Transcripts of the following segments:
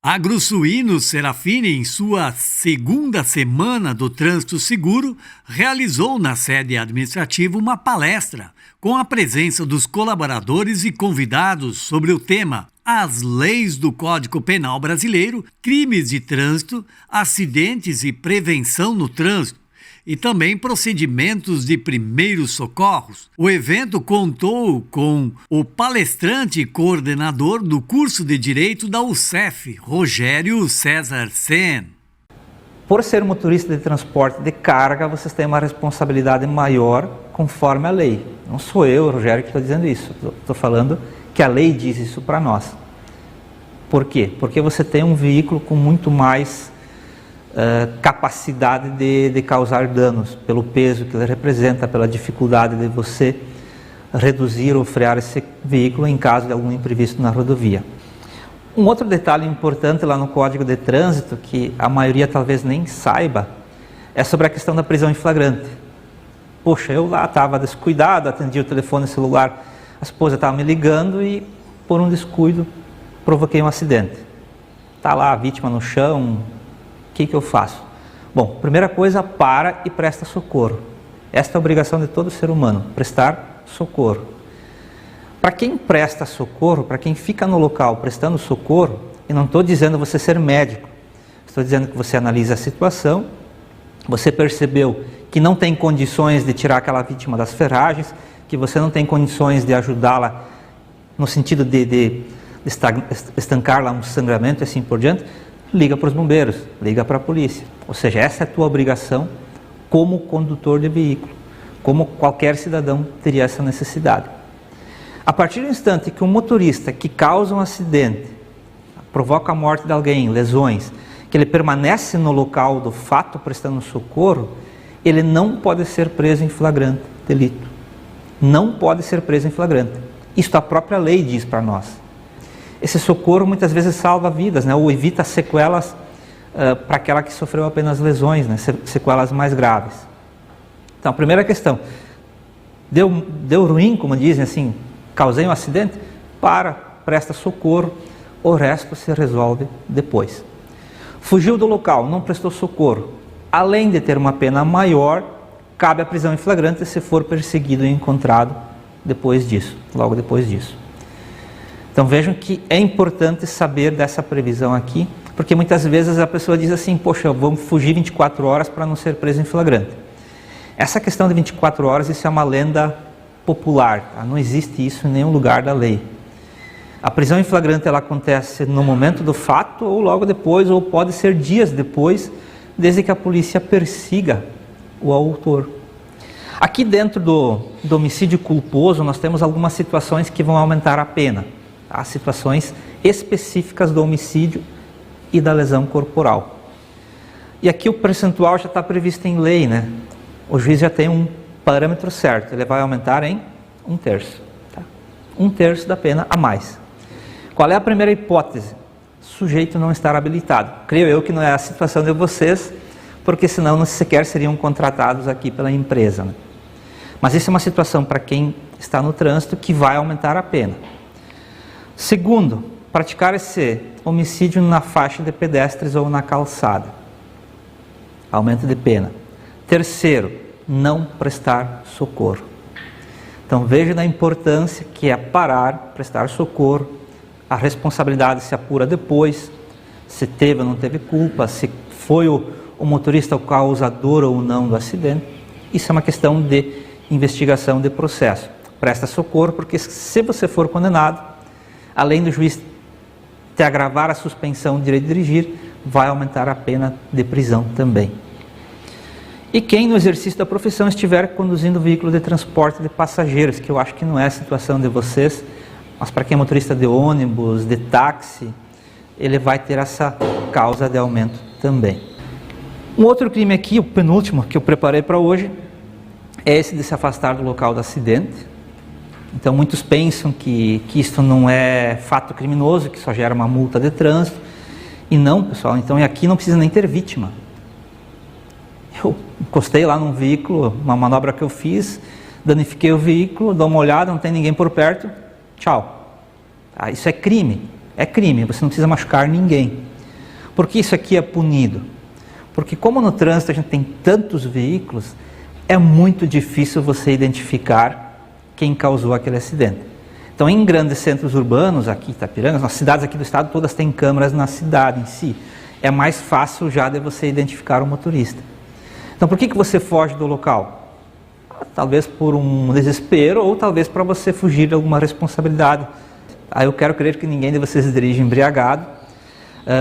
AgroSuínos Serafine, em sua segunda semana do Trânsito Seguro, realizou na sede administrativa uma palestra com a presença dos colaboradores e convidados sobre o tema As Leis do Código Penal Brasileiro, Crimes de Trânsito, Acidentes e Prevenção no Trânsito, e também procedimentos de primeiros socorros. O evento contou com o palestrante e coordenador do curso de Direito da UCEF, Rogério César Sen. Por ser motorista de transporte de carga, vocês têm uma responsabilidade maior conforme a lei. Não sou eu, Rogério, que estou dizendo isso. Estou falando que a lei diz isso para nós. Por quê? Porque você tem um veículo com muito mais capacidade de causar danos, pelo peso que ele representa, pela dificuldade de você reduzir ou frear esse veículo em caso de algum imprevisto na rodovia. Um outro detalhe importante lá no Código de Trânsito, que a maioria talvez nem saiba, é sobre a questão da prisão em flagrante. Poxa, eu lá estava descuidado, atendi o telefone celular, a esposa estava me ligando e por um descuido provoquei um acidente. Está lá a vítima no chão. O que eu faço? Bom, primeira coisa, para e presta socorro. Esta é a obrigação de todo ser humano, prestar socorro. Para quem presta socorro, para quem fica no local prestando socorro, e não estou dizendo você ser médico, estou dizendo que você analisa a situação, você percebeu que não tem condições de tirar aquela vítima das ferragens, que você não tem condições de ajudá-la no sentido de estancar lá um sangramento e assim por diante, liga para os bombeiros, liga para a polícia. Ou seja, essa é a tua obrigação como condutor de veículo, como qualquer cidadão teria essa necessidade. A partir do instante que um motorista que causa um acidente, provoca a morte de alguém, lesões, que ele permanece no local do fato prestando socorro, ele não pode ser preso em flagrante delito. Não pode ser preso em flagrante. Isso a própria lei diz para nós. Esse socorro muitas vezes salva vidas, né? Ou evita sequelas para aquela que sofreu apenas lesões, né? Sequelas mais graves. Então, a primeira questão, deu ruim, como dizem assim, causei um acidente, presta socorro, o resto se resolve depois. Fugiu do local, não prestou socorro, além de ter uma pena maior, cabe a prisão em flagrante se for perseguido e encontrado depois disso, logo depois disso. Então vejam que é importante saber dessa previsão aqui, porque muitas vezes a pessoa diz assim, poxa, vamos fugir 24 horas para não ser preso em flagrante. Essa questão de 24 horas, isso é uma lenda popular, tá? Não existe isso em nenhum lugar da lei. A prisão em flagrante ela acontece no momento do fato, ou logo depois, ou pode ser dias depois, desde que a polícia persiga o autor. Aqui dentro do homicídio culposo, nós temos algumas situações que vão aumentar a pena. Há situações específicas do homicídio e da lesão corporal. E aqui o percentual já está previsto em lei, né? O juiz já tem um parâmetro certo, ele vai aumentar em 1/3. Tá? 1/3 da pena a mais. Qual é a primeira hipótese? Sujeito não estar habilitado. Creio eu que não é a situação de vocês, porque senão não sequer seriam contratados aqui pela empresa. Né? Mas isso é uma situação para quem está no trânsito que vai aumentar a pena. Segundo, praticar esse homicídio na faixa de pedestres ou na calçada. Aumento de pena. Terceiro, não prestar socorro. Então veja a importância que é parar, prestar socorro. A responsabilidade se apura depois, se teve ou não teve culpa, se foi o motorista o causador ou não do acidente. Isso é uma questão de investigação de processo. Presta socorro, porque se você for condenado, além do juiz te agravar a suspensão do direito de dirigir, vai aumentar a pena de prisão também. E quem no exercício da profissão estiver conduzindo veículo de transporte de passageiros, que eu acho que não é a situação de vocês, mas para quem é motorista de ônibus, de táxi, ele vai ter essa causa de aumento também. Um outro crime aqui, o penúltimo que eu preparei para hoje, é esse de se afastar do local do acidente. Então muitos pensam que isto não é fato criminoso, que só gera uma multa de trânsito. E não, pessoal, então aqui não precisa nem ter vítima. Eu encostei lá num veículo, uma manobra que eu fiz, danifiquei o veículo, dou uma olhada, não tem ninguém por perto, tchau. Isso é crime, você não precisa machucar ninguém. Por que isso aqui é punido? Porque como no trânsito a gente tem tantos veículos, é muito difícil você identificar quem causou aquele acidente. Então, em grandes centros urbanos, aqui em Itapiranga, nas cidades aqui do estado, todas têm câmeras na cidade em si. É mais fácil já de você identificar o motorista. Então, por que você foge do local? Talvez por um desespero ou talvez para você fugir de alguma responsabilidade. Eu quero crer que ninguém de vocês dirige embriagado,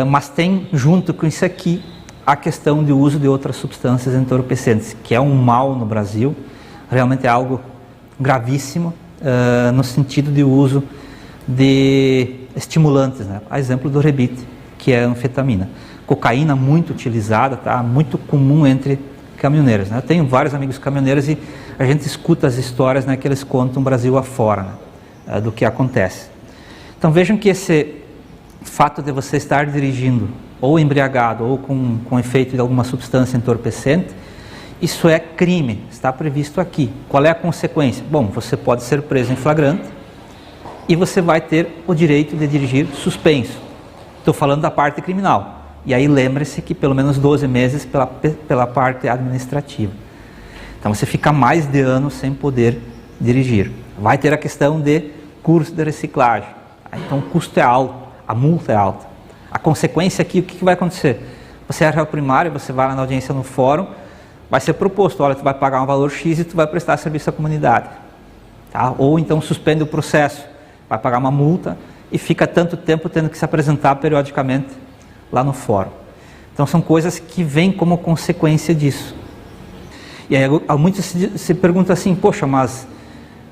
mas tem junto com isso aqui a questão de uso de outras substâncias entorpecentes, que é um mal no Brasil, realmente é algo gravíssimo no sentido de uso de estimulantes, né? A exemplo do rebite, que é anfetamina. Cocaína muito utilizada, tá? Muito comum entre caminhoneiros, né? Eu tenho vários amigos caminhoneiros e a gente escuta as histórias, né, que eles contam Brasil afora, né, do que acontece. Então vejam que esse fato de você estar dirigindo ou embriagado ou com efeito de alguma substância entorpecente, isso é crime, está previsto aqui. Qual é a consequência? Bom, você pode ser preso em flagrante e você vai ter o direito de dirigir suspenso. Estou falando da parte criminal. E aí lembre-se que pelo menos 12 meses pela parte administrativa. Então você fica mais de ano sem poder dirigir. Vai ter a questão de curso de reciclagem. Então o custo é alto, a multa é alta. A consequência aqui, o que vai acontecer? Você é réu primário, você vai lá na audiência no fórum, vai ser proposto, olha, tu vai pagar um valor X e tu vai prestar serviço à comunidade. Tá? Ou então suspende o processo, vai pagar uma multa e fica tanto tempo tendo que se apresentar periodicamente lá no fórum. Então são coisas que vêm como consequência disso. E aí muitos se perguntam assim, poxa, mas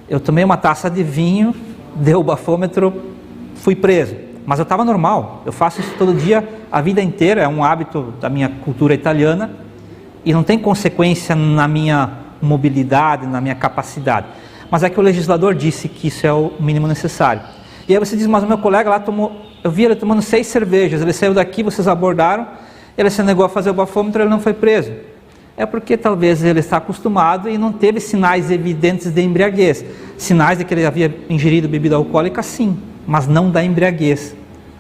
eu tomei uma taça de vinho, deu o bafômetro, fui preso. Mas eu estava normal, eu faço isso todo dia, a vida inteira, é um hábito da minha cultura italiana e não tem consequência na minha mobilidade, na minha capacidade. Mas é que o legislador disse que isso é o mínimo necessário. E aí você diz, mas o meu colega lá tomou, eu vi ele tomando 6 cervejas, ele saiu daqui, vocês abordaram, ele se negou a fazer o bafômetro, ele não foi preso. É porque talvez ele está acostumado e não teve sinais evidentes de embriaguez. Sinais de que ele havia ingerido bebida alcoólica, sim, mas não da embriaguez,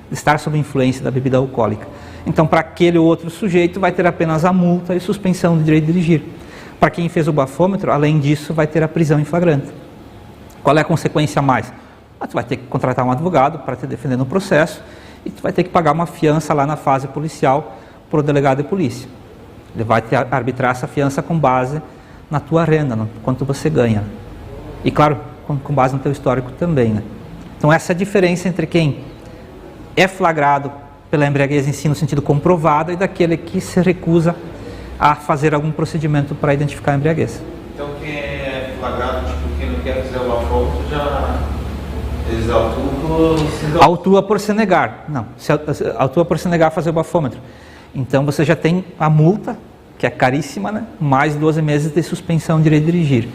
de estar sob influência da bebida alcoólica. Então, para aquele outro sujeito, vai ter apenas a multa e suspensão do direito de dirigir. Para quem fez o bafômetro, além disso, vai ter a prisão em flagrante. Qual é a consequência a mais? Tu vai ter que contratar um advogado para te defender no processo e tu vai ter que pagar uma fiança lá na fase policial para o delegado de polícia. Ele vai te arbitrar essa fiança com base na tua renda, no quanto você ganha. E claro, com base no teu histórico também, né? Então essa é a diferença entre quem é flagrado pela embriaguez em si no sentido comprovado e daquele que se recusa a fazer algum procedimento para identificar a embriaguez. Então quem é flagrado, tipo, quem não quer fazer o bafômetro já... Eles autua por se negar. Não, autua por se negar a fazer o bafômetro. Então você já tem a multa, que é caríssima, né? Mais 12 meses de suspensão de direito de dirigir.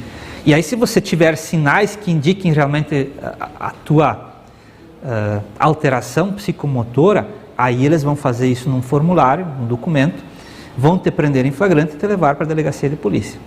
E aí se você tiver sinais que indiquem realmente a tua alteração psicomotora, aí eles vão fazer isso num formulário, num documento, vão te prender em flagrante e te levar para a delegacia de polícia.